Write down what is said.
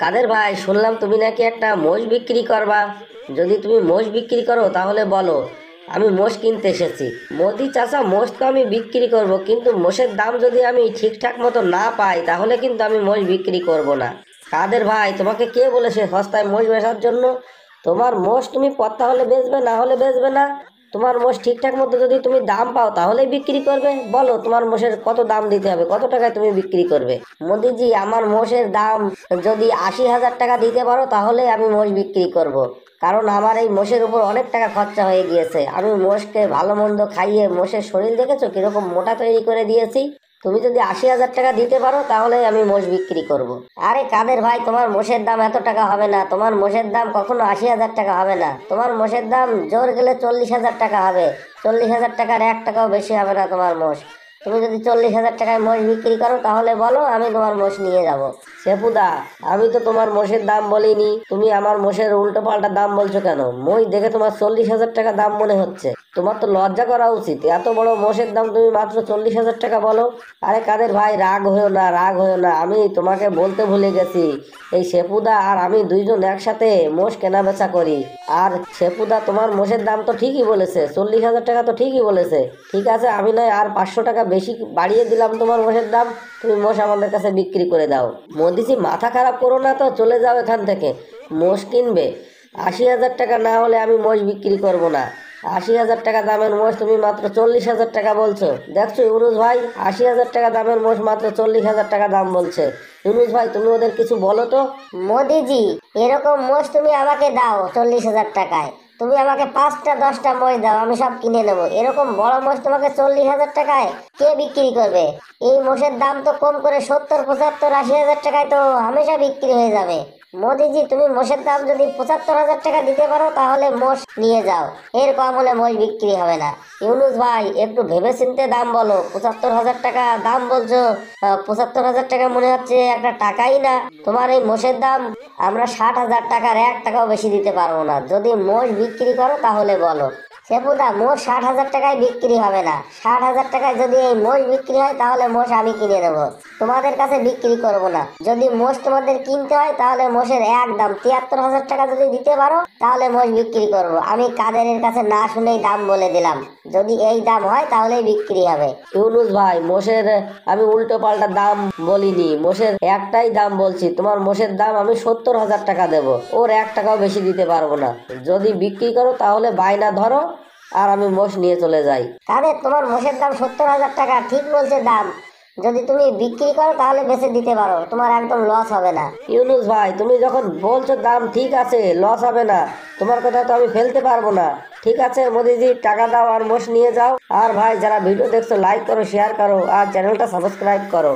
কাদের ভাই, শুনলাম তুমি নাকি একটা মোষ বিক্রি করবা। যদি তুমি মোষ বিক্রি করো তাহলে বলো, আমি মোষ কিনতে এসেছি। মোদি চাচা, মোষ তো আমি বিক্রি করব, কিন্তু মোষের দাম যদি আমি ঠিকঠাক মতো না পাই তাহলে কিন্তু আমি মোষ বিক্রি করব না। কাদের ভাই, তোমাকে কে বলেছে সস্তায় মোষ বেচার জন্য? তোমার মোষ তুমি পড়তা হলে বেচবে, না হলে বেচবে না। তোমার মোষ ঠিকঠাক মতো যদি তুমি দাম পাও তাহলেই বিক্রি করবে। বলো তোমার মোষের কত দাম দিতে হবে, কত টাকায় তুমি বিক্রি করবে? মোদিজি, আমার মোষের দাম যদি 80,000 টাকা দিতে পারো তাহলে আমি মোষ বিক্রি করব। কারণ আমার এই মোষের উপর অনেক টাকা খরচা হয়ে গিয়েছে। আমি মোষকে ভালো মন্দ খাইয়ে মোষের শরীর দেখেছো কিরকম মোটা তৈরি করে দিয়েছি। তুমি যদি 80,000 টাকা দিতে পারো তাহলে আমি মোষ বিক্রি করব। আরে কাদের ভাই, তোমার মোষের দাম এত টাকা হবে না। তোমার মোষের দাম কখনো 80,000 টাকা হবে না। তোমার মোষের দাম জোর গেলে 40,000 টাকা হবে। 40,000 টাকার 1 টাকাও বেশি হবে না তোমার মোষ। তুমি যদি 40,000 টাকায় মোষ বিক্রি করো তাহলে বলো, আমি তোমার মোষ নিয়ে যাব। সেপুদা, আমি তো তোমার মোষের দাম বলিনি, তুমি আমার মোষের উল্টো পাল্টা দাম বলছো কেন? মোষ দেখে তোমার 40,000 টাকা দাম মনে হচ্ছে। তোমার তো লজ্জা করা উচিত। এত বড় মোষের দাম তুমি মাত্র 40,000 টাকা বলো। আরে কাদের ভাই, রাগ হয়েও না, রাগ হয়েও না। আমি তোমাকে বলতে ভুলে গেছি, এই সেপুদা আর আমি দুইজন একসাথে মোষ কেনা বেচা করি। আর সেপুদা, তোমার মোষের দাম তো ঠিকই বলেছে, 40,000 টাকা তো ঠিকই বলেছে। ঠিক আছে, আমি নয় আর 500 টাকা বেশি বাড়িয়ে দিলাম তোমার মোষের দাম। তুমি মোষ আমাদের কাছে বিক্রি করে দাও। মোদিজি, মাথা খারাপ করো না তো, চলে যাও এখান থেকে। মোষ কিনবে 80,000 টাকা, না হলে আমি মোষ বিক্রি করব না। 80,000 টাকা দামের মোষ তুমি মাত্র 40,000 টাকা বলছো। দেখছো ইউনুস ভাই, 80,000 টাকা দামের মোষ মাত্র 40,000 টাকা দাম বলছে। ইউনুস ভাই, তুমি ওদের কিছু বলো তো। মোদিজি, এরকম মোষ তুমি আমাকে দাও 40,000 টাকায়। তুমি আমাকে 5টা 10টা মোষ দাও, আমি সব কিনে নেবো। এরকম বড় মোষ তোমাকে 40,000 টাকায় কে বিক্রি করবে? এই মোষের দাম তো কম করে 70 75 80 হাজার টাকায় তো হামেশা বিক্রি হয়ে যাবে। মোদিজি, তুমি মোষের দাম যদি 75,000 টাকা দিতে পারো তাহলে মোষ নিয়ে যাও। এর কম হলে মোষ বিক্রি হবে না। ইউনুস ভাই, একটু ভেবেচিন্তে দাম বলো। 75,000 টাকা দাম বলছো। 75,000 টাকা মনে হচ্ছে একটা টাকাই না। তোমার এই মোষের দাম আমরা 60,000 টাকার 1 টাকাও বেশি দিতে পারবো না। যদি মোষ বিক্রি করো তাহলে বলো। সেপুদা, মোষ 60,000 টাকায় বিক্রি হবে না। 60,000 টাকায় যদি এই মোষ বিক্রি হয় তাহলে মোষ আমি কিনে নেবো, তোমাদের কাছে বিক্রি করব না। যদি মোষ তোমাদের কিনতে হয় তাহলে মোষের একদম 73,000 টাকা যদি দিতে পারো তাহলে মোষ বিক্রি করব। আমি কাদেরের কাছে না শুনেই দাম বলে দিলাম। যদি এই দাম হয় তাহলেই বিক্রি হবে। ইউনুস ভাই, মোষের আমি উল্টো পাল্টা দাম বলিনি, মোষের একটাই দাম বলছি। তোমার মোষের দাম আমি 70,000 টাকা দেবো, ওর 1 টাকাও বেশি দিতে পারবো না। যদি বিক্রি করো তাহলে বায়না ধরো, আর আমি মোষ নিয়ে চলে যাই। কাদের, তোমার মোষের দাম 70,000 টাকা ঠিক বলছে দাম। যদি তুমি বিক্রি করো তাহলে বেচে দিতে পারো, তোমার একদম লস হবে না। ইউনুস ভাই, তুমি যখন বলছো দাম ঠিক আছে, লস হবে না, তোমার কথা তো আমি ফেলতে পারবো না। ঠিক আছে মোদিজি, টাকা দাও আর মোষ নিয়ে যাও। আর ভাই, যারা ভিডিও দেখছো লাইক করো, শেয়ার করো আর চ্যানেলটা সাবস্ক্রাইব করো।